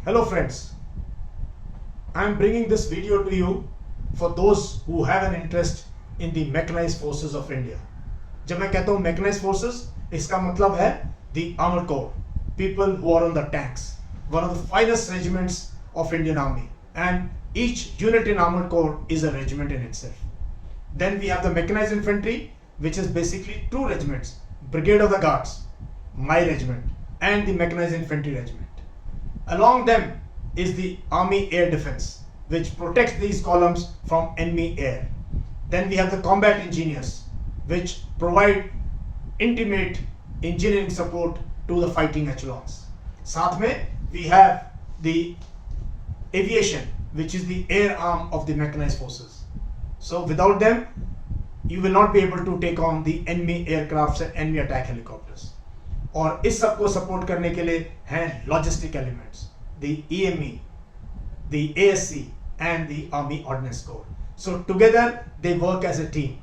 Hello friends, I am bringing this video to you for those who have an interest in the mechanized forces of India. जब मैं कहता हूँ mechanized forces, इसका मतलब है the armored corps, people who are on the tanks, one of the finest regiments of Indian Army, and each unit in armored corps is a regiment in itself. Then we have the mechanized infantry, which is basically two regiments, Brigade of the Guards, my regiment, and the mechanized infantry regiment. Along them is the Army Air Defense, which protects these columns from enemy air. Then we have the combat engineers, which provide intimate engineering support to the fighting echelons. साथ में we have the aviation, which is the air arm of the mechanized forces. So without them, you will not be able to take on the enemy aircrafts and enemy attack helicopters. और इस सब को support करने के लिए हैं logistic elements, the EME, the ASC and the Army Ordnance Corps. So together they work as a team.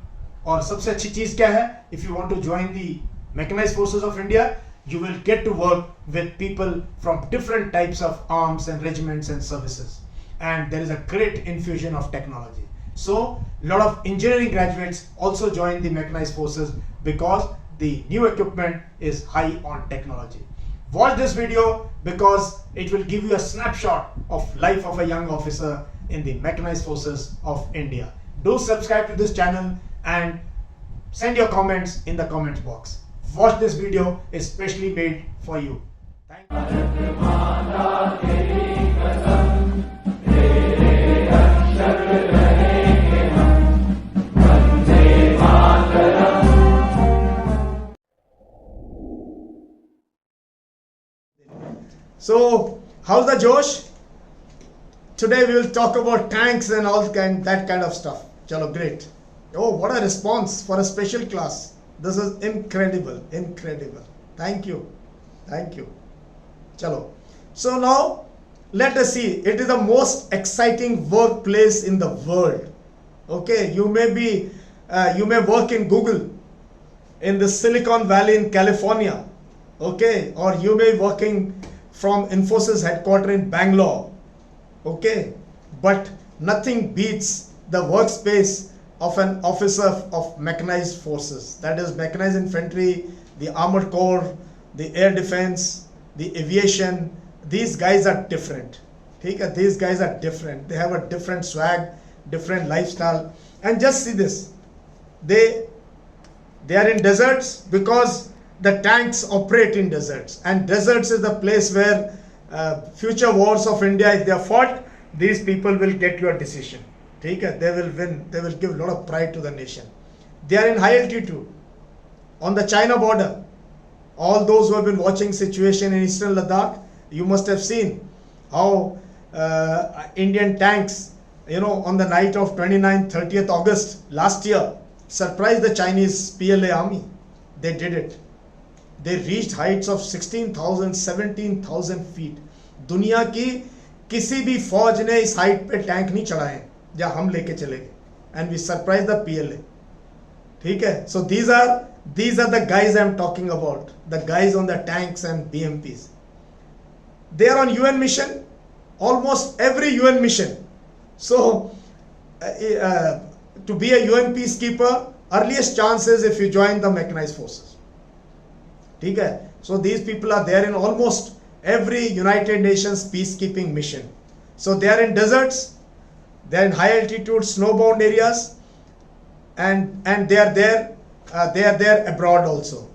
और सबसे अच्छी चीज क्या है? If you want to join the mechanized forces of India, you will get to work with people from different types of arms and regiments and services, and there is a great infusion of technology. So a lot of engineering graduates also join the mechanized forces because the new equipment is high on technology. Watch this video because it will give you a snapshot of life of a young officer in the mechanized forces of India. Do subscribe to this channel and send your comments in the comments box. Watch this video, is specially made for you. Thank you. So, how's the Josh? Today we will talk about tanks and that kind of stuff. Chalo, great. Oh, what a response for a special class. This is incredible. Thank you. Chalo. So now, let us see. It is the most exciting workplace in the world. Okay, you may work in Google, in the Silicon Valley in California. Okay, or you may be working from Infosys headquarters in Bangalore. Okay, but nothing beats the workspace of an officer of mechanized forces. That is mechanized infantry, the armored corps, the air defense, the aviation. These guys are different. These guys are different. They have a different swag, different lifestyle. And just see this. They are in deserts because the tanks operate in deserts, and deserts is the place where future wars of India, if they are fought, these people will get your decision. They will win. They will give a lot of pride to the nation. They are in high altitude on the China border. All those who have been watching situation in eastern Ladakh, you must have seen how Indian tanks, on the night of 29th, 30th August last year, surprised the Chinese PLA army. They did it. They reached heights of 16,000, 17,000 feet. दुनिया की किसी भी फौज ने इस height पे tank नहीं चढ़ाए जहाँ हम लेके चले गए. And we surprised the PLA. ठीक है? So these are the guys I am talking about. The guys on the tanks and BMPs. They are on UN mission. Almost every UN mission. So to be a UN peacekeeper, earliest chance is if you join the mechanized forces. Okay? So these people are there in almost every United Nations peacekeeping mission. So they are in deserts, they are in high altitude snowbound areas, and they are there abroad also.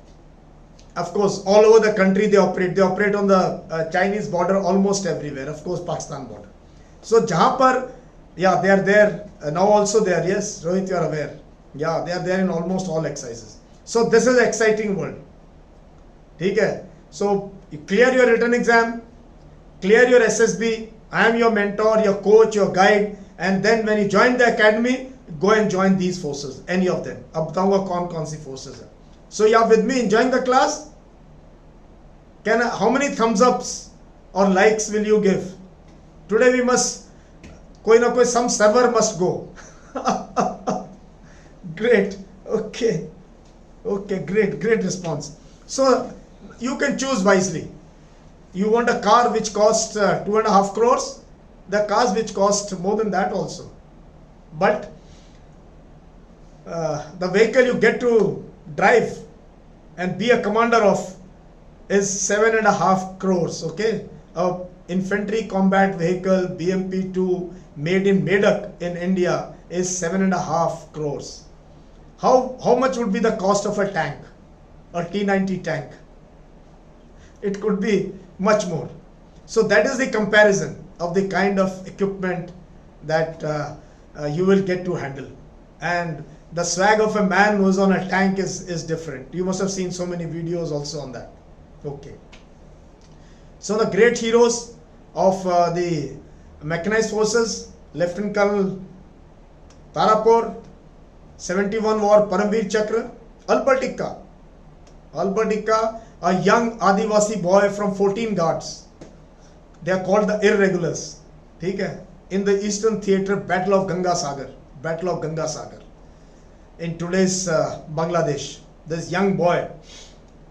Of course, all over the country they operate. They operate on the Chinese border almost everywhere. Of course, Pakistan border. So jahan par, yeah, they are there now also there. Yes, Rohit, you are aware. Yeah, they are there in almost all exercises. So this is an exciting world. Okay, so you clear your written exam, clear your SSB. I am your mentor, your coach, your guide, and then when you join the academy, go and join these forces, any of them. अब बताऊंगा कौन सी forces है. So you are with me enjoying the class? How many thumbs ups or likes will you give? Today we must, some server must go. Great. Okay, great response. So you can choose wisely. You want a car which costs 2.5 crores? There are cars which cost more than that also. But the vehicle you get to drive and be a commander of is 7.5 crores. Okay, a infantry combat vehicle BMP-2 made in Medak in India is 7.5 crores. How much would be the cost of a tank, a T-90 tank? It could be much more. So that is the comparison of the kind of equipment that you will get to handle. And the swag of a man who's on a tank is different. You must have seen so many videos also on that. Okay. So the great heroes of the mechanized forces, Lieutenant Colonel Tarapur, 71 War Paramveer Chakra, Albert Ikka, a young Adivasi boy from 14 Ghats. They are called the irregulars. Okay? In the Eastern Theatre, Battle of Ganga Sagar. In today's Bangladesh, this young boy,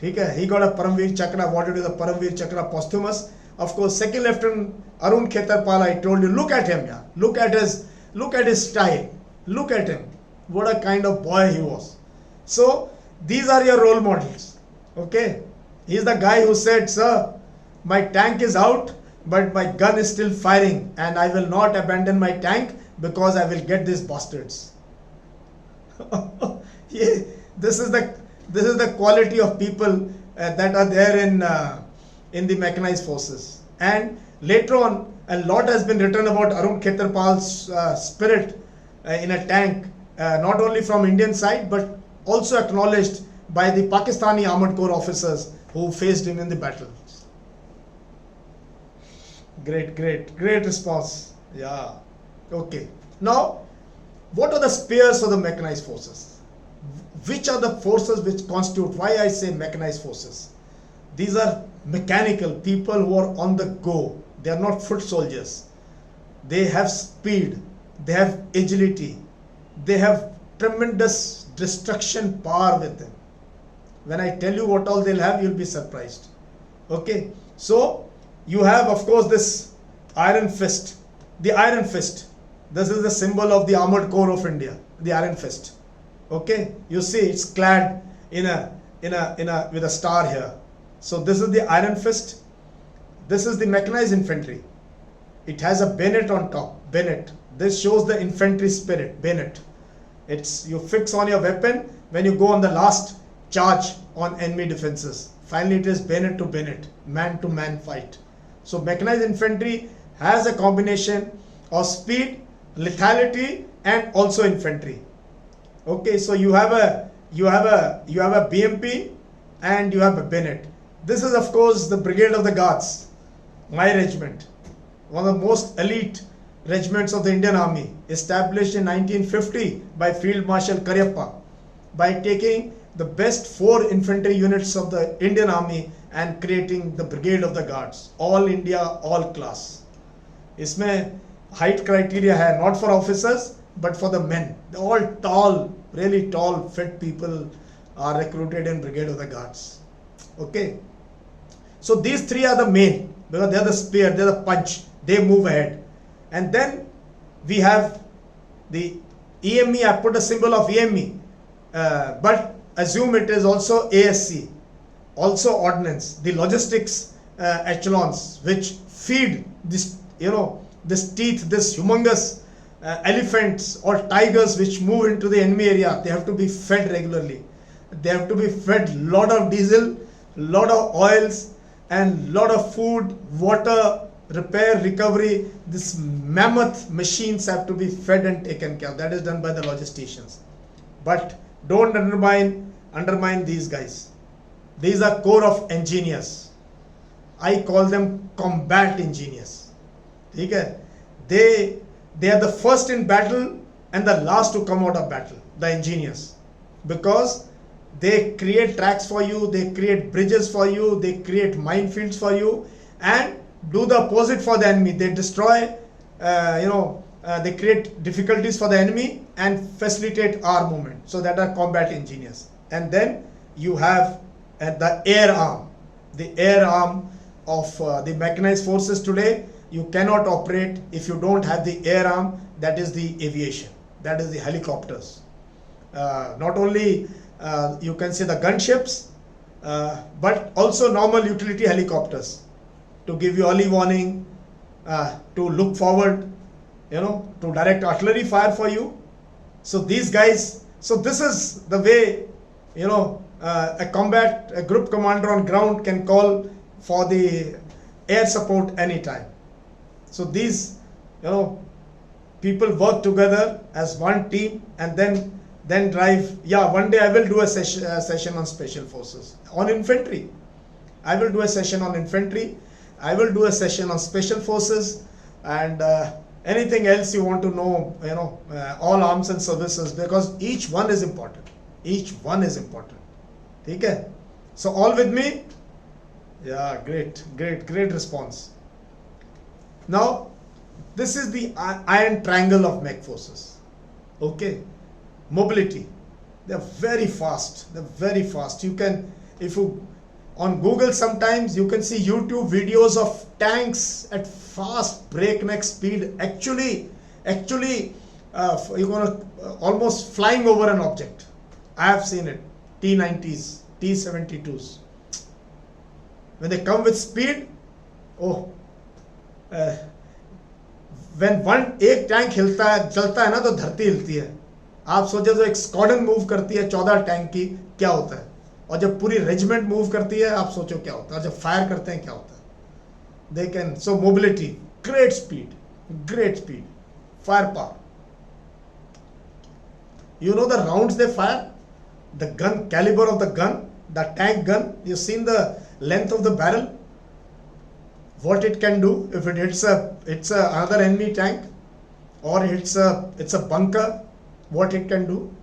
he got a Paramveer Chakra, awarded with a Paramveer Chakra posthumous. Of course, Second Lieutenant Arun Khetarpal, I told you, look at him, yeah. Look at his style. Look at him. What a kind of boy he was. So, these are your role models. Okay. He's the guy who said, sir, my tank is out, but my gun is still firing, and I will not abandon my tank because I will get these bastards. Yeah, this is the quality of people that are there in the mechanized forces. And later on, a lot has been written about Arun Khetarpal's spirit in a tank, not only from Indian side but also acknowledged by the Pakistani armored corps officers who faced him in the battles. Great response. Yeah. Okay. Now, what are the spears of the mechanized forces? Which are the forces which constitute, why I say mechanized forces? These are mechanical people who are on the go. They are not foot soldiers. They have speed, they have agility, they have tremendous destruction power with them. When I tell you what all they'll have, you'll be surprised. Okay, so you have, of course, this iron fist. The iron fist. This is the symbol of the armored corps of India. The iron fist. Okay, you see, it's clad with a star here. So this is the iron fist. This is the mechanized infantry. It has a bayonet on top. Bayonet. This shows the infantry spirit. Bayonet. It's you fix on your weapon when you go on the last charge on enemy defenses. Finally, it is bayonet to bayonet, man to man fight. So mechanized infantry has a combination of speed, lethality, and also infantry. Okay, so you have a BMP and you have a bayonet. This is, of course, the Brigade of the Guards, my regiment, one of the most elite regiments of the Indian Army, established in 1950 by Field Marshal Cariappa, by taking the best 4 infantry units of the Indian Army and creating the Brigade of the Guards, all India, all class. इसमें height criteria है, not for officers but for the men. All tall, really tall, fit people are recruited in Brigade of the Guards. Okay, so these 3 are the main, because they are the spear, they are the punch, they move ahead. And then we have the EME. I put a symbol of EME, but assume it is also ASC, also ordnance, the logistics echelons which feed this, this teeth, this humongous elephants or tigers which move into the enemy area. They have to be fed regularly. They have to be fed lot of diesel, lot of oils, and lot of food, water, repair, recovery. This mammoth machines have to be fed and taken care of. That is done by the logisticians. But don't undermine these guys. These are corps of engineers. I call them combat engineers. Okay? They are the first in battle and the last to come out of battle, the engineers. Because they create tracks for you, they create bridges for you, they create minefields for you, and do the opposite for the enemy. They destroy, they create difficulties for the enemy and facilitate our movement. So that are combat engineers. And then you have the air arm of the mechanized forces today, you cannot operate if you don't have the air arm, that is the aviation, that is the helicopters. Not only you can say the gunships, but also normal utility helicopters to give you early warning, to look forward, to direct artillery fire for you. So these guys, so this is the way, a group commander on ground can call for the air support anytime. So these, people work together as one team and then drive. Yeah, one day I will do a session on special forces, on infantry. I will do a session on infantry. I will do a session on special forces, and anything else you want to know, all arms and services, because each one is important. Each one is important. Okay? So all with me? Yeah, great response. Now, this is the iron triangle of mech forces. Okay? Mobility. They're very fast. They're very fast. You can, if you on Google sometimes you can see YouTube videos of tanks at fast breakneck speed. Actually, you're gonna almost flying over an object. I have seen it. T90s, T72s. When they come with speed, when एक tank चलता है ना तो धरती हिलती है. आप सोचे तो एक स्क्वाड्रन मूव करती है 14 टैंक की, क्या होता है? और जब पूरी रेजिमेंट मूव करती है, आप सोचो क्या होता है? जब फायर करते हैं क्या होता है? They can, so mobility, great speed, firepower. You know the rounds they fire, the gun caliber of the gun, the tank gun. You've seen the length of the barrel, what it can do if it hits another enemy tank, or it's a bunker, what it can do.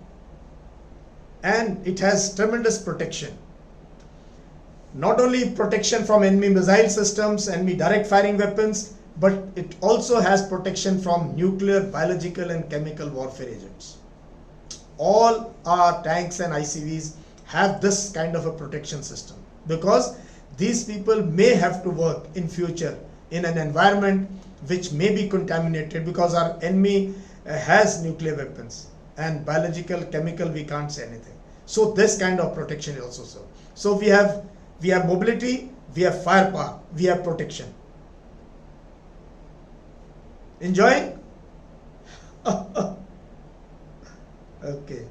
And it has tremendous protection. Not only protection from enemy missile systems, enemy direct firing weapons, but it also has protection from nuclear, biological and chemical warfare agents. All our tanks and ICVs have this kind of a protection system, because these people may have to work in future in an environment which may be contaminated, because our enemy has nuclear weapons, and biological, chemical, we can't say anything. So this kind of protection is also so. So we have mobility, we have firepower, we have protection. Enjoying? Okay.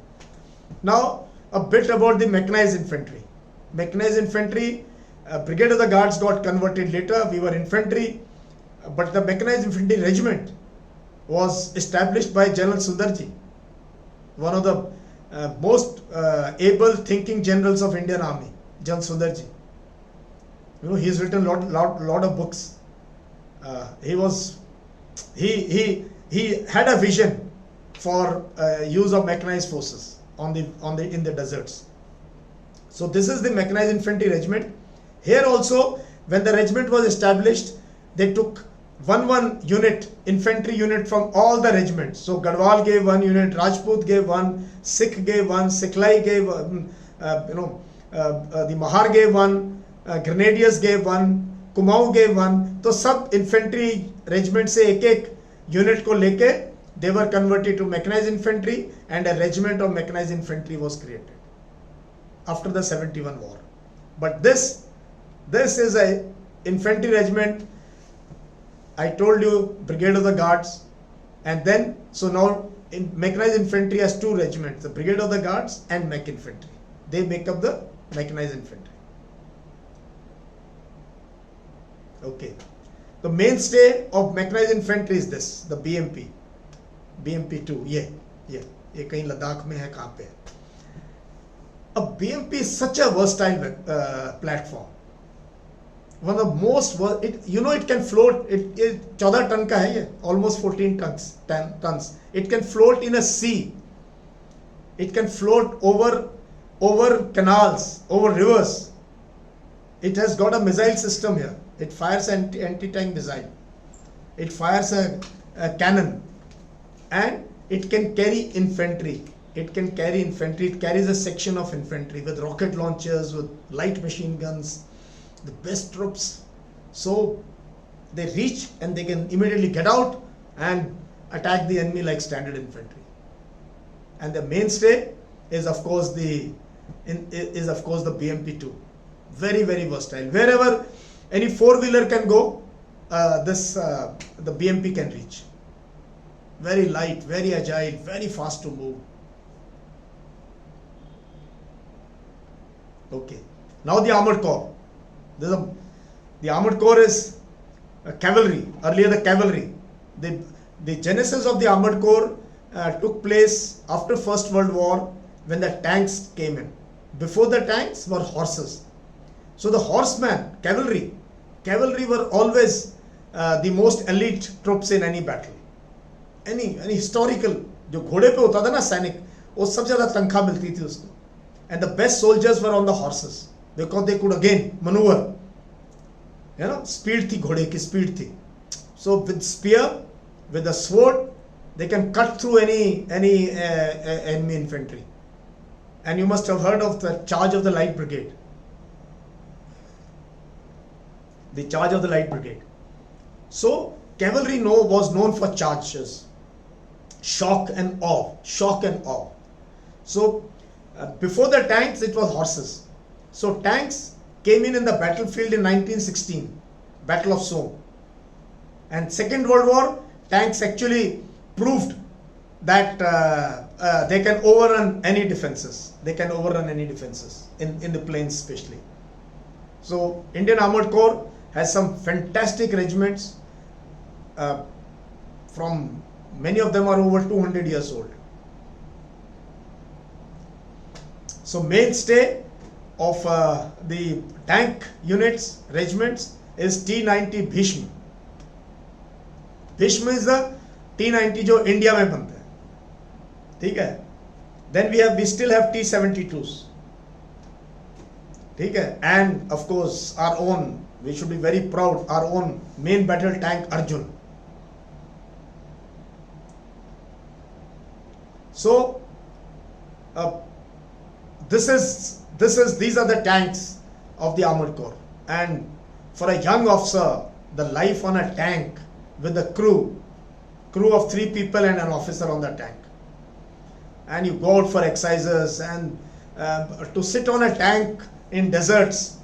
Now a bit about the mechanized infantry. Mechanized infantry, Brigade of the Guards got converted later. We were infantry, but the Mechanized Infantry Regiment was established by General Sundarji, one of the most able thinking generals of Indian Army, General Sundarji. He's written lot of books. He had a vision for use of mechanized forces in the deserts. So this is the Mechanized Infantry Regiment. Here also, when the regiment was established, they took one unit, infantry unit from all the regiments. So Garhwal gave one unit, Rajput gave one, Sikh gave one, Sikhlai gave the Mahar gave one, Grenadiers gave one, Kumaon gave one. तो सब infantry regiment से एक unit को लेके they were converted to mechanized infantry, and a regiment of mechanized infantry was created after the 71 war. But this is a infantry regiment. I told you Brigade of the Guards, and then so now mechanized infantry has two regiments, the Brigade of the Guards and Mech Infantry. They make up the mechanized infantry. Okay. The mainstay of mechanized infantry is this, the BMP. BMP2, ये कहीं लद्दाख में है, कहाँ पे है? A BMP is such a versatile platform. One of the most, it can float. It 14 ton का है ये, almost 14 tons. It can float in a sea. It can float over canals, over rivers. It has got a missile system here. It fires anti-tank missile. It fires a cannon, and it can carry infantry. It carries a section of infantry with rocket launchers, with light machine guns, the best troops. So they reach and they can immediately get out and attack the enemy like standard infantry. And the mainstay is of course the BMP-2. Very, very versatile. Wherever any four-wheeler can go, the BMP can reach. Very light, very agile, very fast to move. Okay. Now the armored corps. The armored corps is cavalry. Earlier the cavalry. The genesis of the armored corps took place after First World War when the tanks came in. Before the tanks were horses. So the horsemen, cavalry were always the most elite troops in any battle. Any historical, जो घोड़े पे होता था ना सैनिक, वो सबसे ज़्यादा तनख्वाह मिलती थी उसको. And the best soldiers were on the horses because they could again maneuver. You know, speed थी घोड़े की speed थी. So with spear, with a sword, they can cut through any enemy infantry. And you must have heard of the charge of the Light Brigade. The charge of the Light Brigade. So cavalry was known for charges, shock and awe. So before the tanks, it was horses. So tanks came in the battlefield in 1916, Battle of Somme. And Second World War, tanks actually proved that they can overrun any defenses. They can overrun any defenses in the plains especially. So Indian Armored Corps has some fantastic regiments. From many of them are over 200 years old. So mainstay of the tank units, regiments is T-90 Bhishma. Bhishma is the T-90 जो India में बनता है, ठीक है. Then we still have T-72s, ठीक है. And of course our own, we should be very proud, our own main battle tank Arjun. So these are the tanks of the armored corps. And for a young officer, the life on a tank with a crew of 3 people and an officer on the tank, and you go out for exercises, and to sit on a tank in deserts,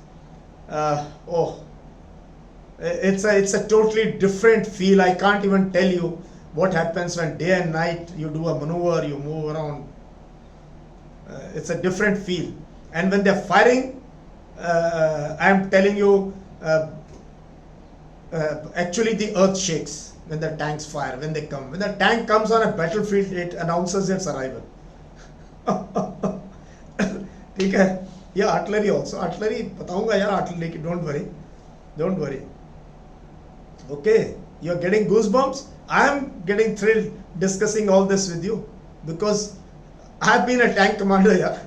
it's a totally different feel. I can't even tell you what happens when day and night you do a maneuver, you move around. It's a different feel. And when they're firing, I'm telling you, actually the earth shakes when the tanks fire, when they come. When the tank comes on a battlefield, it announces its arrival. ठीक है. Yeah, artillery also. Artillery, बताऊंगा यार artillery की, don't worry. Okay, you're getting goosebumps. I am getting thrilled discussing all this with you because I've been a tank commander here.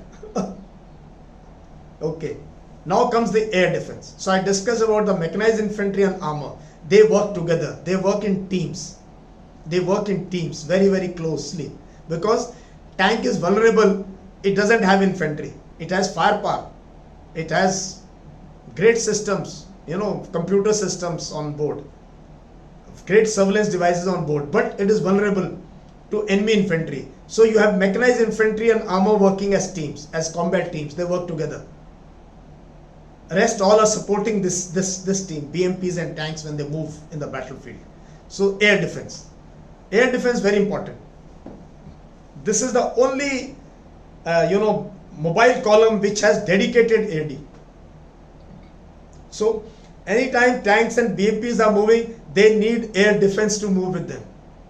Okay, now comes the air defense. So I discussed about the mechanized infantry and armor. They work together. They work in teams. Very, very closely, because tank is vulnerable. It doesn't have infantry. It has firepower. It has great systems, computer systems on board, great surveillance devices on board, but it is vulnerable to enemy infantry. So you have mechanized infantry and armor working as teams, as combat teams. They work together. Rest all are supporting this team, BMPs and tanks, when they move in the battlefield. So air defense very important. This is the only mobile column which has dedicated AD. So anytime tanks and BMPs are moving, they need air defense to move with them,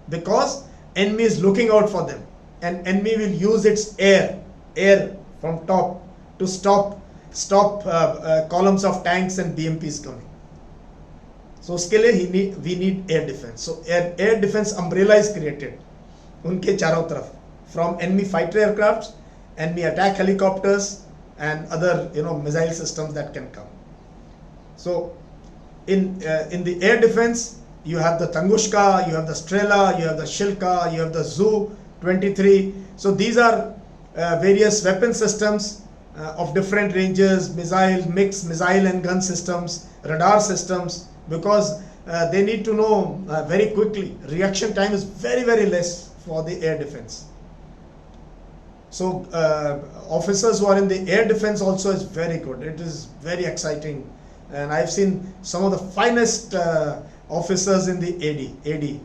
because enemy is looking out for them, and enemy will use its air from top to stop columns of tanks and BMPs coming. So उसके लिए we need air defense. So air defense umbrella is created उनके चारों तरफ, from enemy fighter aircrafts, enemy attack helicopters, and other missile systems that can come. So in the air defense, you have the Tunguska, you have the Strela, you have the Shilka, you have the Zu-23. So these are various weapon systems of different ranges, missile, mixed missile and gun systems, radar systems, because they need to know very quickly. Reaction time is very, very less for the air defense. So officers who are in the air defense also is very good. It is very exciting, and I've seen some of the finest officers in the AD,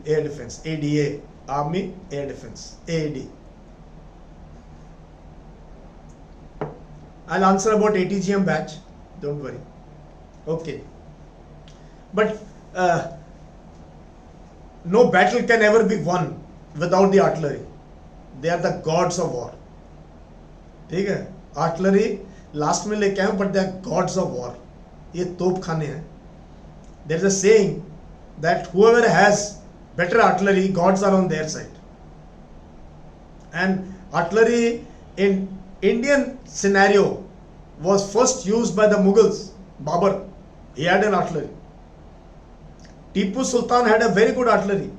air defense, ADA, Army Air Defense, AD. I'll answer about ATGM batch, don't worry. Okay. But no battle can ever be won without the artillery. They are the gods of war. ठीक है, artillery last में लेके आए, but they are gods of war. ये तोप खाने हैं. There is a saying that whoever has better artillery, gods are on their side. And artillery in Indian scenario was first used by the Mughals. Babur, he had an artillery. Tipu Sultan had a very good artillery.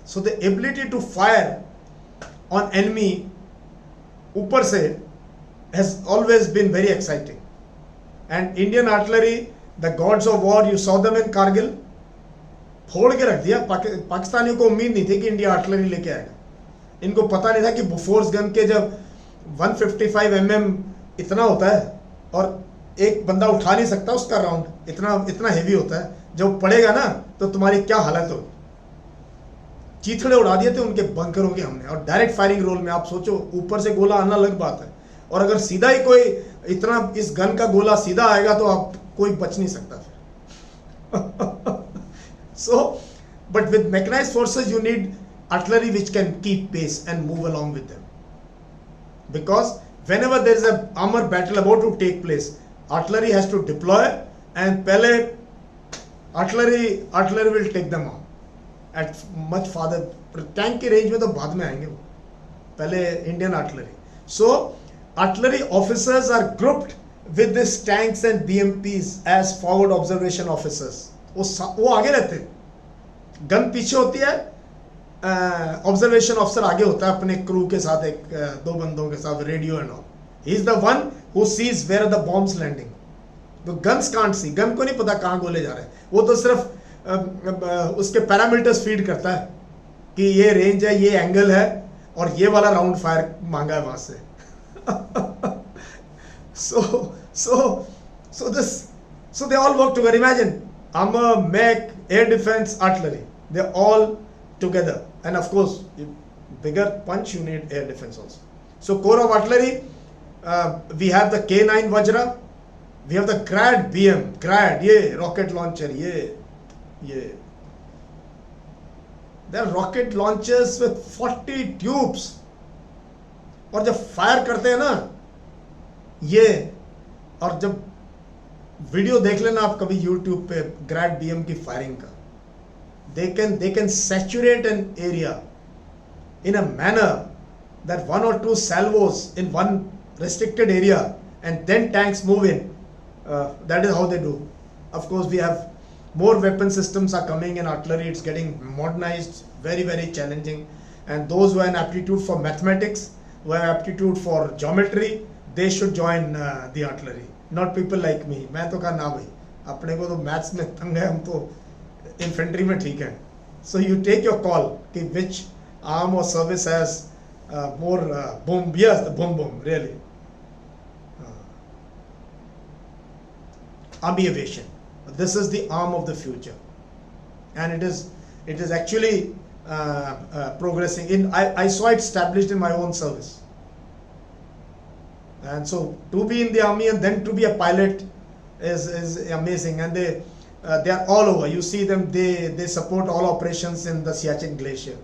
So the ability to fire on enemy ऊपर से has always been very exciting. And Indian artillery, the gods of war, you saw them in Kargil. फोड़ के रख दिया. पाकिस्तानियों को उम्मीद नहीं थी कि इंडिया आर्टिलरी लेके आएगा. इनको पता नहीं था कि बोफोर्स गन के जब 155 mm इतना होता है और एक बंदा उठा नहीं सकता उसका राउंड, इतना हेवी होता है. जब पड़ेगा ना तो तुम्हारी क्या हालत होगी. चीथड़े उड़ा दिए थे उनके बंकरों के हमने. और डायरेक्ट फायरिंग रोल में आप सोचो, ऊपर से गोला आना अलग बात है, और अगर सीधा ही कोई इतना इस गन का गोला सीधा आएगा तो आप कोई बच नहीं सकता फिर. So, but with mechanized forces you need artillery which can keep pace and move along with them, because whenever there is an armor battle about to take place, artillery has to deploy, and पहले artillery will take them on at much farther. Tank की range में तो बाद में आएंगे वो, पहले Indian artillery. So artillery officers are grouped with these tanks and BMPs as forward observation officers. वो आगे रहते हैं, गन पीछे होती है, ऑब्जर्वेशन ऑफिसर आगे होता है अपने क्रू के साथ, एक दो बंदों के साथ, radio and all. He is the one who sees where are the bombs landing. तो गन्स कांट सी, गन को नहीं पता कहाँ गोले जा रहे हैं. वो तो सिर्फ उसके पैरामीटर्स फीड करता है कि ये रेंज है, ये एंगल है, और ये वाला राउंड फायर मांगा है वहां से. So they all work together. Imagine armor, mech, air defense, artillery. They're all together. And of course, bigger punch, you need air defense also. So core of artillery, we have the K9 Vajra, we have the Grad BM, Grad, ये rocket launcher, ये. There are rocket launchers with 40 tubes. और जब fire करते हैं ना ये, और जब वीडियो देख लेना आप कभी YouTube पे ग्रैड BM की फायरिंग का, they can saturate an area in a manner that 1 or 2 salvos in one restricted area and then tanks move in. That is how they do. Of course, we have more weapon systems are coming in artillery. It's getting modernized, very, very challenging. And those who have an aptitude for mathematics, who have aptitude for geometry, they should join the artillery. Not people like me. मैं तो कहा ना भाई, अपने को तो maths में तंग है, हम तो इन्फेंट्री में ठीक है. So you take your call कि which arm or service has more boom. Yes, the boom, really. Army aviation. This is the arm of the future, and it is actually progressing. I saw it established in my own service. And so to be in the army and then to be a pilot is amazing. And they are all over. You see them, they support all operations in the Siachen Glacier.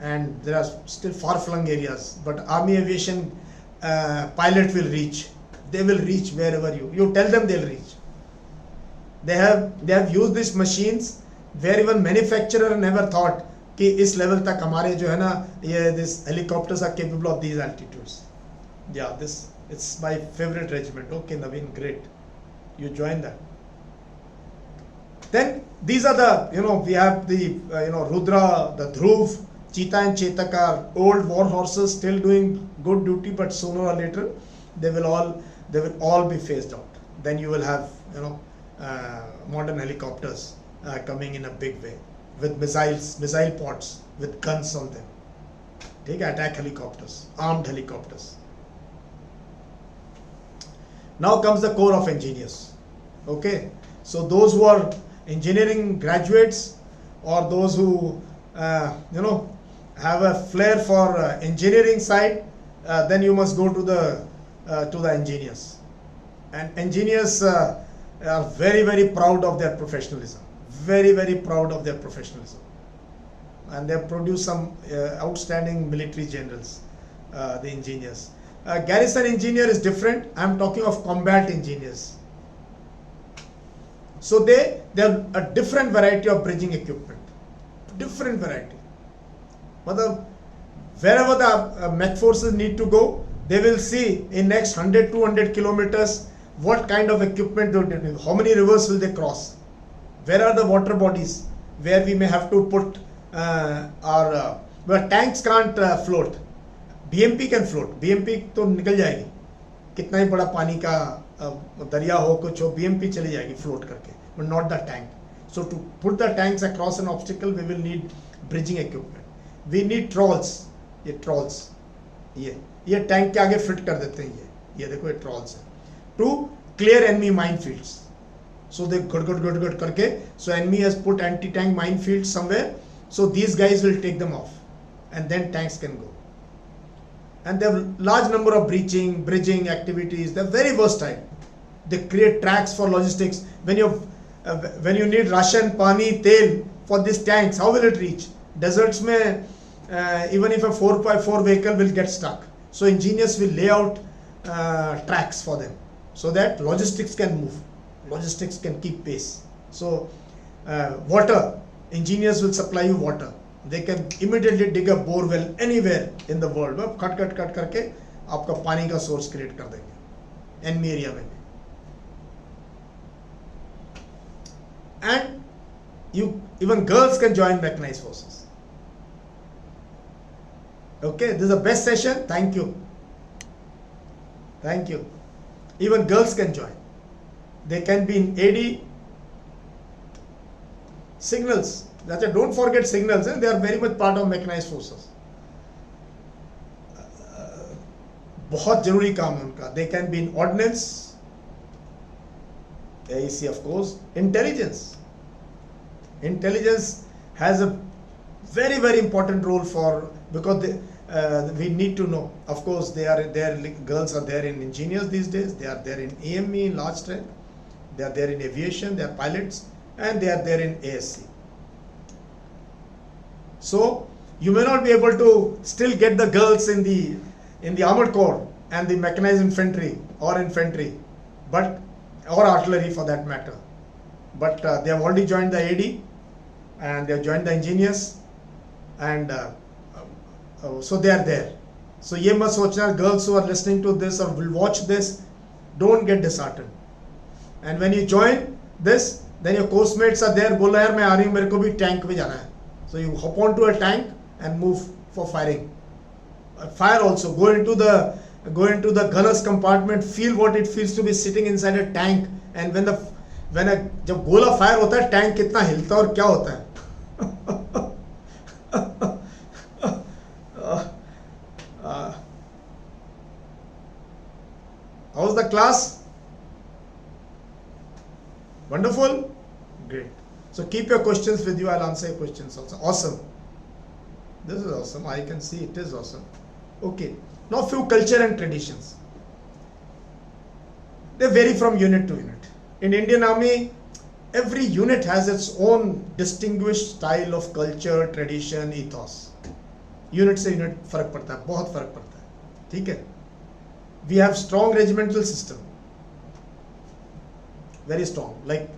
And there are still far-flung areas. But army aviation pilot will reach. They will reach wherever you tell them, they'll reach. They have used these machines where even manufacturer never thought कि इस level तक हमारे जो है ना ये this helicopters are capable of these altitudes. Yeah, it's my favorite regiment. Okay, Naveen, great. You join that. Then these are the, we have the, Rudra, the Dhruv, Cheetah and Chetak are old war horses still doing good duty, but sooner or later they will all be phased out. then you will have modern helicopters coming in a big way with missile pods with guns on them. Take attack helicopters, armed helicopters. Now comes the core of engineers. Okay, so those who are engineering graduates or those who have a flair for engineering side, then you must go to the engineers. And engineers are very, very proud of their professionalism. Very, very proud of their professionalism. And they have produced some outstanding military generals, the engineers. Garrison engineer is different. I am talking of combat engineers. So they have a different variety of bridging equipment. Different variety. But wherever the mech forces need to go, they will see in next 100-200 kilometers what kind of equipment they will need. How many rivers will they cross? Where are the water bodies where we may have to put where tanks can't float. BMP can float. BMP तो निकल जाएगी. कितना ही बड़ा पानी का दरिया हो कुछ हो, BMP चली जाएगी float करके. But not the tank. So to put the tanks across an obstacle, we will need bridging equipment. We need trawls. ये trawls. ये tank के आगे fit कर देते हैं ये देखो ये trawls है. To clear enemy minefields. So they good करके. So enemy has put anti-tank minefields somewhere. So these guys will take them off, and then tanks can go. And they have large number of bridging activities. They're very versatile. They create tracks for logistics. When you need ration, pani, tel for these tanks, how will it reach? Deserts mein, even if a 4x4 vehicle will get stuck. So engineers will lay out tracks for them so that logistics can move. Logistics can keep pace. So water. Engineers will supply you water. They can immediately dig a bore well anywhere in the world. cut करके आपका पानी का source create कर देंगे enemy area में. And even girls can join mechanized forces. Okay, this is the best session. Thank you. Even girls can join. They can be in AD. Signals. Don't forget signals. They are very much part of mechanized forces. बहुत जरूरी काम है उनका. They can be in ordnance, AEC of course. Intelligence has a very, very important role because we need to know. Of course, girls are there in engineers these days. They are there in AME in large strength. They are there in aviation. They are pilots. And they are there in ASC. So you may not be able to still get the girls in the armored corps and the mechanized infantry, or artillery for that matter. But they have already joined the AD and they have joined the engineers, and so they are there. So ye must sochna, girls who are listening to this or will watch this, don't get disheartened. And when you join this, then your course mates are there. बोला यार मैं आ रही हूँ, मेरे को भी tank में जाना है. So you hop onto a tank and move for firing. Fire also. Go into the gunner's compartment. Feel what it feels to be sitting inside a tank. And जब गोला fire होता है, tank कितना हिलता है और क्या होता है. How's the class? Wonderful? Great. So keep your questions with you. I'll answer your questions also. Awesome. This is awesome. I can see it is awesome. Okay. Now few culture and traditions. They vary from unit to unit. In Indian Army, every unit has its own distinguished style of culture, tradition, ethos. Unit से unit फर्क पड़ता है, बहुत फर्क पड़ता है. ठीक है? We have strong regimental system. Very strong. Like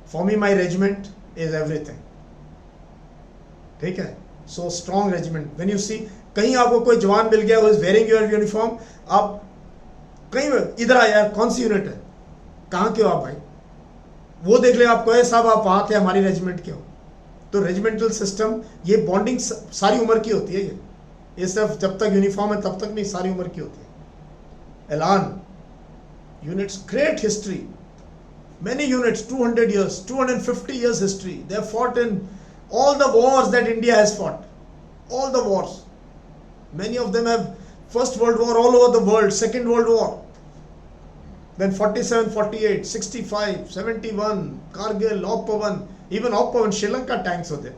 for me, my regiment is everything. ठीक है? So strong regiment. When you see, कहीं आपको कोई जवान मिल गया who is wearing your uniform, आप कहीं इधर आ यार, कौन सी यूनिट है, कहाँ के हो आप भाई, वो देख ले आपको, है साहब आप वहाँ थे, हमारी रेजिमेंट के हो. तो रेजिमेंटल सिस्टम, ये बॉन्डिंग सारी उम्र की होती है. ये सिर्फ जब तक यूनिफॉर्म है तब तक नहीं, सारी उम्र की होती है. एलान units, great history, Many units, 200 years, 250 years history. They have fought in all the wars that India has fought. All the wars. Many of them have First World War all over the world, Second World War. Then 47, 48, 65, 71, Kargil, Op-1, even Op-1, Sri Lanka tanks were there.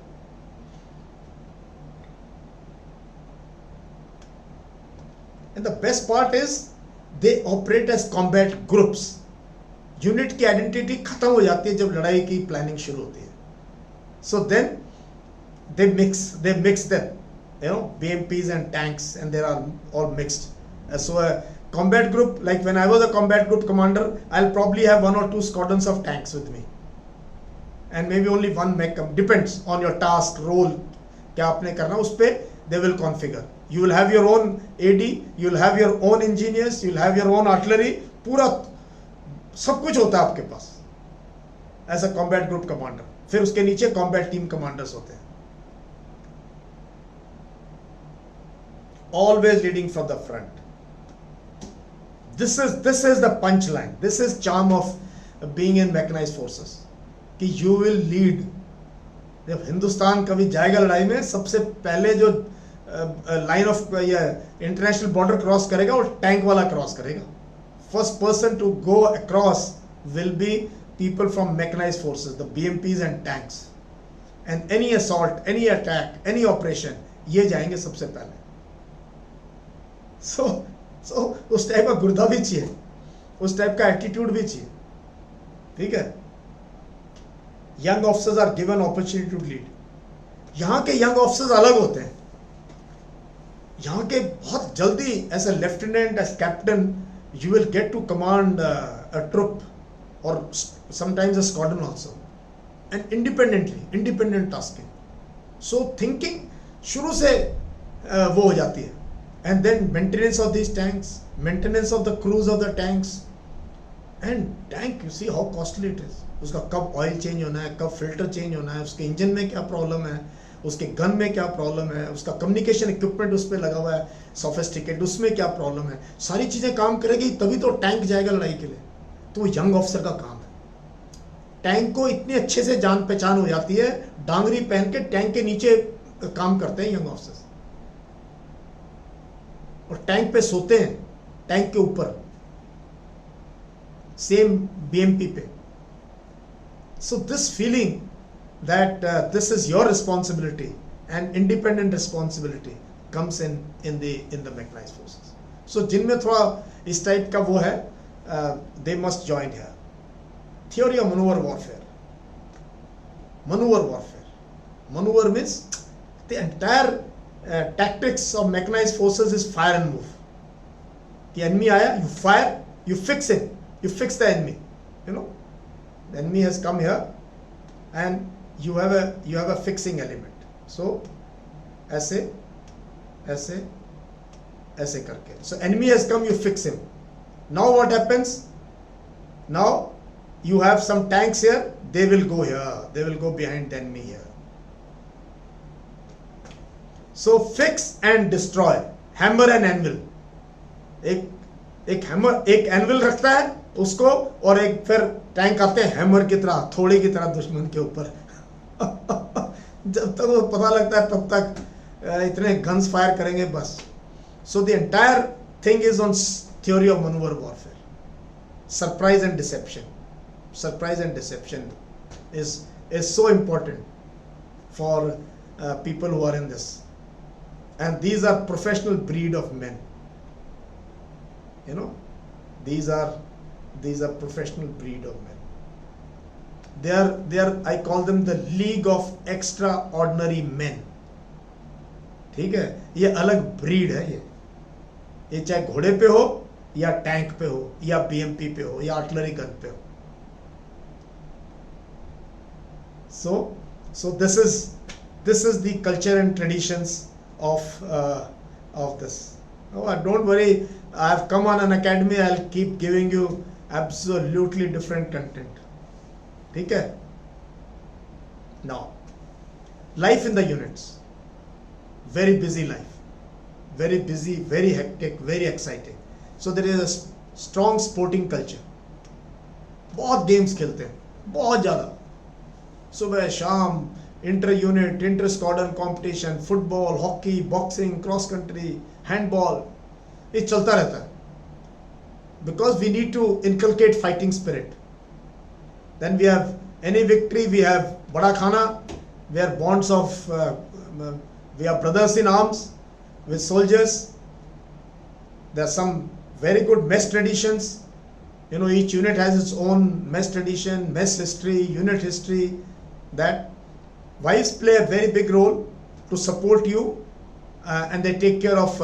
And the best part is they operate as combat groups. Unit की identity खत्म हो जाती है जब लड़ाई की planning शुरू होती है. So then they mix them, BMPs and tanks, and they are all mixed. So a combat group, like when I was a combat group commander, I'll probably have 1 or 2 squadrons of tanks with me, and maybe only one mech. Depends on your task, role, क्या आपने करना उस पे they will configure. You will have your own AD, you will have your own engineers, you will have your own artillery, पूरा सब कुछ होता है आपके पास as a combat group commander. फिर उसके नीचे कॉम्बैट टीम कमांडर्स होते हैं, always leading from the front. This is the punch line, this is charm of being in mechanized forces कि यू विल लीड. जब हिंदुस्तान कभी जाएगा लड़ाई में, सबसे पहले जो line of international border cross करेगा वो टैंक वाला क्रॉस करेगा. First person to go across will be people from mechanized forces, the BMPs and tanks. And any assault, any attack, any operation, ये जाएंगे सबसे पहले. So उस टाइप का गुर्दा भी चाहिए, उस टाइप का एटीट्यूड भी चाहिए. ठीक है. Young officers are given opportunity to lead. यहाँ के young officers अलग होते हैं. यहाँ के बहुत जल्दी as a lieutenant, as captain, you will get to command a troop or sometimes a squadron also, and independent tasking. So thinking शुरू से वो हो जाती है. And then maintenance of these tanks, maintenance of the crews of the tanks, and tank, you see how costly it is. उसका कब oil change होना है, कब फिल्टर चेंज होना है, उसके इंजन में क्या प्रॉब्लम है, उसके गन में क्या प्रॉब्लम है, उसका कम्युनिकेशन इक्विपमेंट उस पर लगा हुआ है सोफिस्टिकेट, उसमें क्या प्रॉब्लम है, सारी चीज़ें काम करेगी तभी तो टैंक जाएगा लड़ाई के लिए. तो यंग ऑफिसर का काम है. टैंक को इतनी अच्छे से जान पहचान हो जाती है, डांगरी पहन के टैंक के नीचे काम करते हैं यंग ऑफिसर्स, और टैंक पे सोते हैं, टैंक के ऊपर, सेम बीएमपी पे. So this feeling that this is your responsibility and independent responsibility comes in the mechanized forces. So जिनमें थोड़ा इस टाइप का वो है, they must join here. Theory of maneuver warfare. Maneuver means the entire tactics of mechanized forces is fire and move. The enemy आया, you fire, you fix it, you fix the enemy. The enemy has come here and you have a fixing element. So ऐसे करके, so enemy has come, you fix him. Now what happens? Now you have some tanks here, they will go here, they will go behind the enemy here. So fix and destroy, hammer and anvil. एक hammer, एक anvil रखता है उसको, और एक फिर tank आते हैं हैमर की तरह, थोड़ी की तरह दुश्मन के ऊपर. जब तक वो पता लगता है तब तक इतने गन्स फायर करेंगे बस. So the entire thing is on theory of manoeuvre warfare. Surprise and deception is so important for people who are in this, and these are professional breed of men. These are professional breed of men. They are I call them the league of extraordinary men. ठीक है, ये अलग breed है. ये चाहे घोड़े पे हो या टैंक पे हो या बीएमपी पे हो या आर्टिलरी गन पे हो. So this is the culture and traditions of this. Don't worry, I have come on an academy, I'll keep giving you absolutely different content. ठीक है. Now, life in the units, very busy life, very busy, very hectic, very exciting. So there is a strong sporting culture. बहुत games खेलते हैं, बहुत ज़्यादा, सुबह शाम, inter unit, inter squadron competition, football, hockey, boxing, cross country, handball, ये चलता रहता है. Because we need to inculcate fighting spirit. Then we have any victory, we have Bada Khana, we are bonds of, we are brothers in arms with soldiers. There are some very good mess traditions. You know, each unit has its own mess tradition, mess history, unit history. That wives play a very big role to support you, and they take care of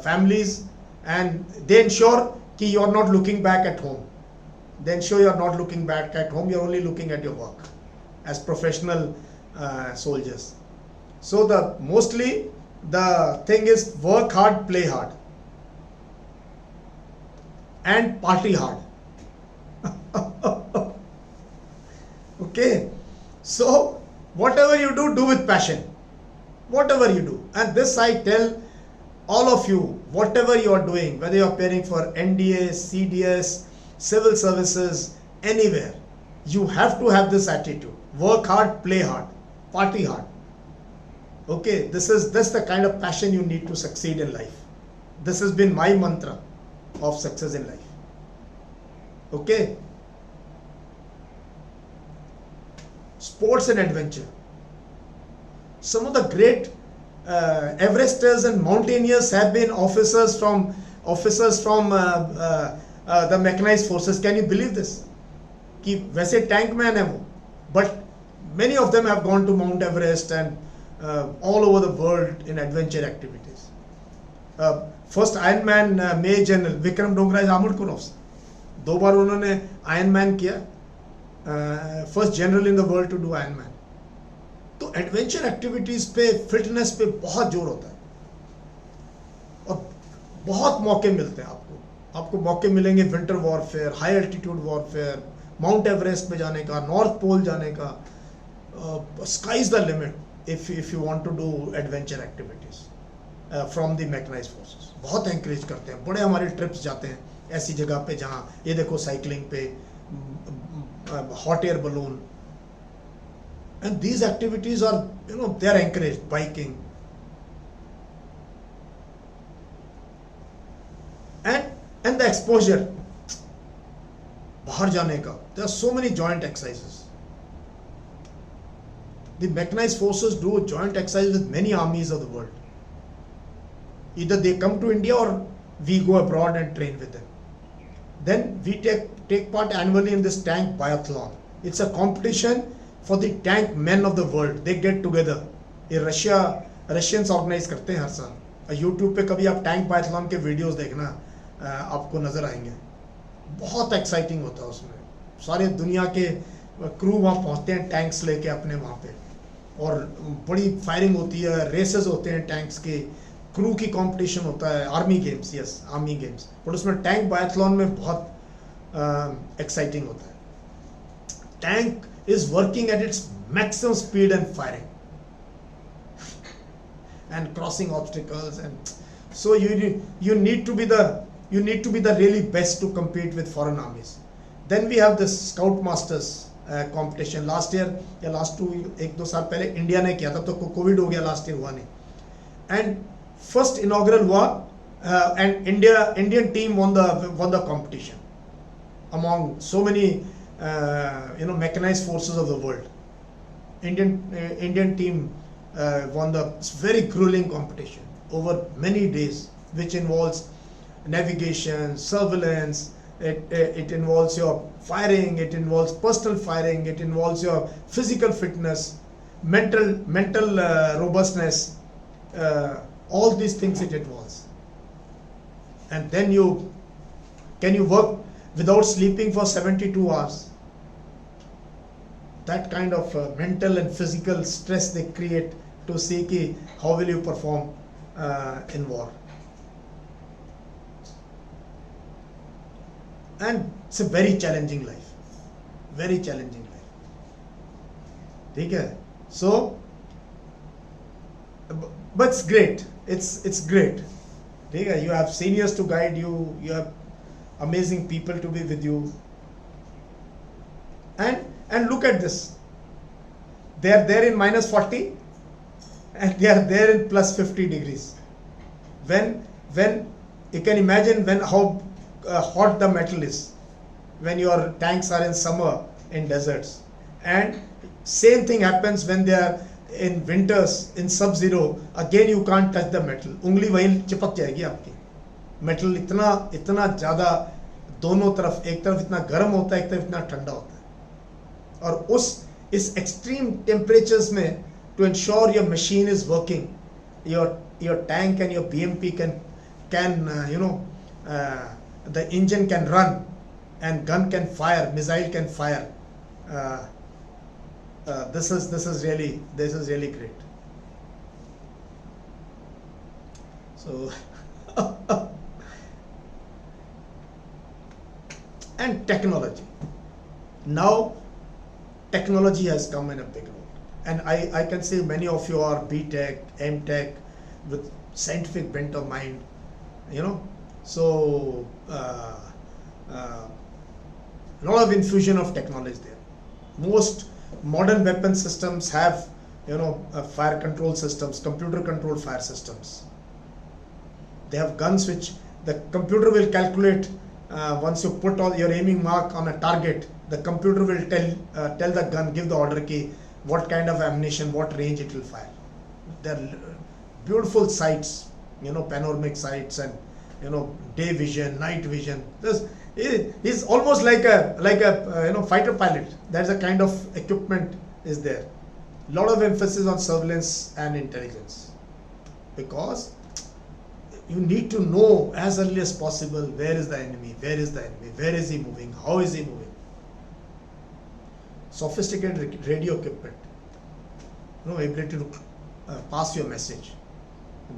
families, and they ensure that you are not looking back at home. They ensure you are not looking back at home, you are only looking at your work as professional soldiers. So mostly the thing is work hard, play hard, and party hard. Okay, so whatever you do, do with passion. Whatever you do, and this I tell all of you, whatever you are doing, whether you are preparing for NDA, CDS, civil services, anywhere, you have to have this attitude. Work hard, play hard, party hard. Okay, that's the kind of passion you need to succeed in life. This has been my mantra of success in life. Okay. Sports and adventure. Some of the great Everesters and mountaineers have been officers from the mechanized forces. Can you believe this? कि वैसे tank man है वो, but many of them have gone to Mount Everest and all over the world in adventure activities. First Iron Man Major General Vikram Dongra is armoured corps officer. 2 बार उन्होंने Iron Man किया. First general in the world to do Iron Man. तो adventure activities पे, fitness पे बहुत जोर होता है और बहुत मौके मिलते हैं आपको मौके मिलेंगे winter warfare, high altitude warfare, Mount Everest पे जाने का, नॉर्थ पोल जाने का. Sky is the limit if you want to do adventure activities from the mechanised forces. बहुत एंकरेज करते हैं, बड़े हमारे ट्रिप्स जाते हैं ऐसी जगह पे जहाँ ये देखो साइकिलिंग पे, hot air balloon. And these activities are, they are encouraged. Biking, and the exposure, bahar jane ka. There are so many joint exercises. The mechanized forces do joint exercise with many armies of the world. Either they come to India or we go abroad and train with them. Then we take part annually in this tank biathlon. It's a competition for the tank men of the world. They get together. ये Russians organise करते हैं हर साल. YouTube पे कभी आप tank biathlon के videos देखना, आपको नजर आएंगे. बहुत एक्साइटिंग होता है उसमें. सारे दुनिया के क्रू वहाँ पहुँचते हैं टैंक्स लेके अपने वहाँ पे, और बड़ी फायरिंग होती है, रेसेस होते हैं टैंक्स के, क्रू की कंपटीशन होता है. Army games, yes army games, but उसमें टैंक बायथलॉन में बहुत एक्साइटिंग होता है. Tank is working at its maximum speed and firing and crossing obstacles, and so you need to be the really best to compete with foreign armies. Then we have this Scout Masters competition. Last year या last 1-2 साल पहले India ने किया था, तो Covid हो गया, last year हुआ नहीं. And first inaugural हुआ, and Indian team won the competition among so many mechanized forces of the world. Indian team won the very grueling competition over many days, which involves navigation, surveillance. It involves your firing, it involves personal firing, it involves your physical fitness, mental robustness, all these things it involves. And then can you work without sleeping for 72 hours. That kind of mental and physical stress they create to see how will you perform in war. And it's a very challenging life. Very challenging life. ठीक है? So, but it's great. It's great. ठीक है? You have seniors to guide you. You have amazing people to be with you. And look at this. They are there in minus 40 and they are there in plus 50 degrees. When you can imagine when how hot the metal is when your tanks are in summer in deserts, and same thing happens when they are in winters in sub-zero. Again you can't touch the metal, ungli वहीं चिपक जाएगी आपकी. Metal इतना ज़्यादा दोनों तरफ, एक तरफ इतना गर्म होता है, एक तरफ इतना ठंडा होता है. और इस एक्सट्रीम टेम्परेचर्स में, to ensure your machine is working, your tank and your BMP can the engine can run and gun can fire, missile can fire. This is really great. So and technology. Now technology has come in a big role, and I can say many of you are B.Tech, M.Tech with scientific bent of mind, so lot of infusion of technology there. Most modern weapon systems have fire control systems, computer controlled fire systems. They have guns which the computer will calculate. Once you put all your aiming mark on a target, the computer will tell the gun, give the order key, what kind of ammunition, what range it will fire. They're beautiful sights, panoramic sights, and day vision, night vision. He's almost like a fighter pilot. That's the kind of equipment is there. Lot of emphasis on surveillance and intelligence, because you need to know as early as possible where is the enemy, where is he moving, how is he moving. Sophisticated radio equipment, ability to pass your message,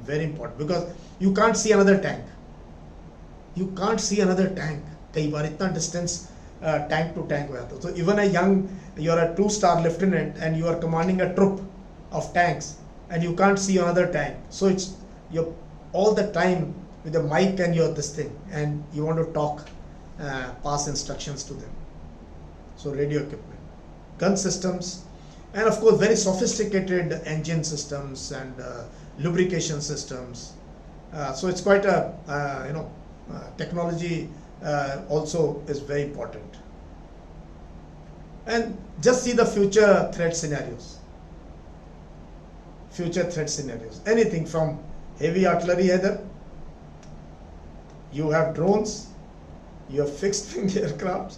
very important, because you can't see another tank. कई बार इतना distance tank to tank हो जाता है. So even you're a 2-star lieutenant and you are commanding a troop of tanks and you can't see another tank. So you're all the time with the mic and this thing, and you want to talk, pass instructions to them. So radio equipment, gun systems, and of course very sophisticated engine systems and lubrication systems. So it's quite a technology also is very important. And just see the future threat scenarios. Anything from heavy artillery header, you have drones, you have fixed wing aircrafts,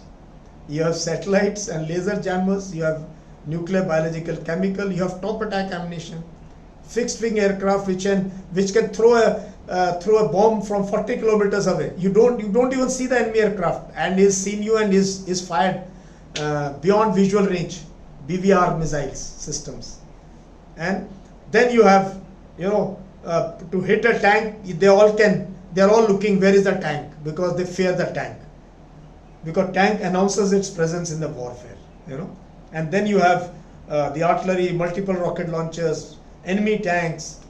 you have satellites and laser jammers, you have nuclear, biological, chemical, you have top attack ammunition, fixed wing aircraft which can throw a bomb from 40 kilometers away. You don't even see the enemy aircraft, and he's seen you and is fired beyond visual range, BVR missiles systems. And then you have to hit a tank, they're all looking where is the tank, because they fear the tank, because tank announces its presence in the warfare. And then you have the artillery, multiple rocket launchers, enemy tanks,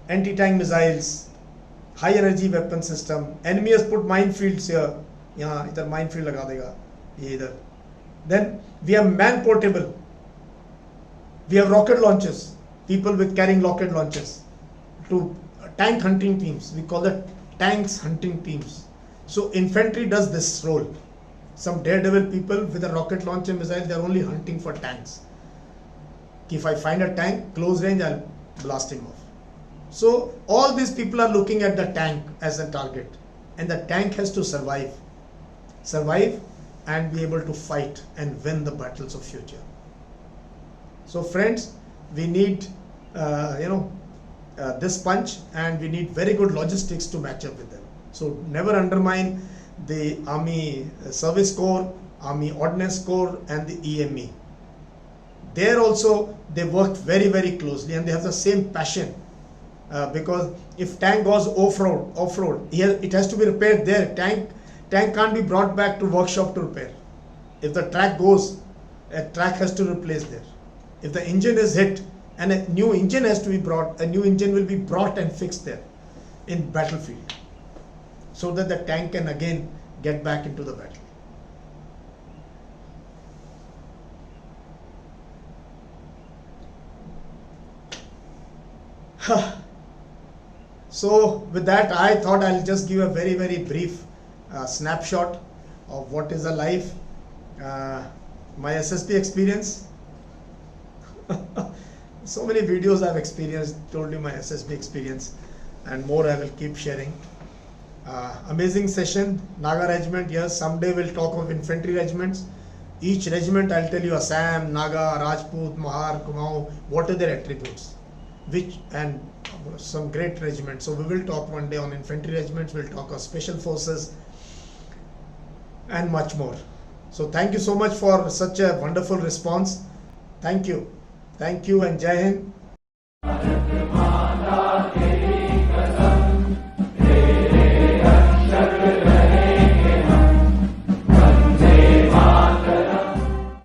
anti-tank missiles, high energy weapon system. Enemy has put minefields here. Idhar minefield laga dega, ye idhar. Then we have man portable. We have rocket launchers, people with carrying rocket launchers, to tank hunting teams. We call that tanks hunting teams. So infantry does this role. Some daredevil people with a rocket launcher missile, they are only hunting for tanks. If I find a tank close range, I'll blast him off. So all these people are looking at the tank as a target, and the tank has to survive and be able to fight and win the battles of future. So friends, we need this punch, and we need very good logistics to match up with them. So never undermine the Army Service Corps, Army Ordnance Corps, and the EME. There also they work very, very closely, and they have the same passion, because if tank goes off-road, it has to be repaired there. Tank can't be brought back to workshop to repair. If the track goes, a track has to replace there. If the engine is hit, and a new engine has to be brought, a new engine will be brought and fixed there in battlefield, so that the tank can again get back into the battle. So with that, I thought I'll just give a very brief snapshot of what is a life, my SSP experience. So many videos I've experienced, told you my SSP experience, and more I will keep sharing. Amazing session. Naga regiment, yes, someday we'll talk of infantry regiments. Each regiment I'll tell you, Assam, Naga, Rajput, Mahar, Kumaon, what are their attributes, which, and some great regiments. So we will talk one day on infantry regiments, we'll talk of special forces and much more. So thank you so much for such a wonderful response. Thank you and Jai Hind.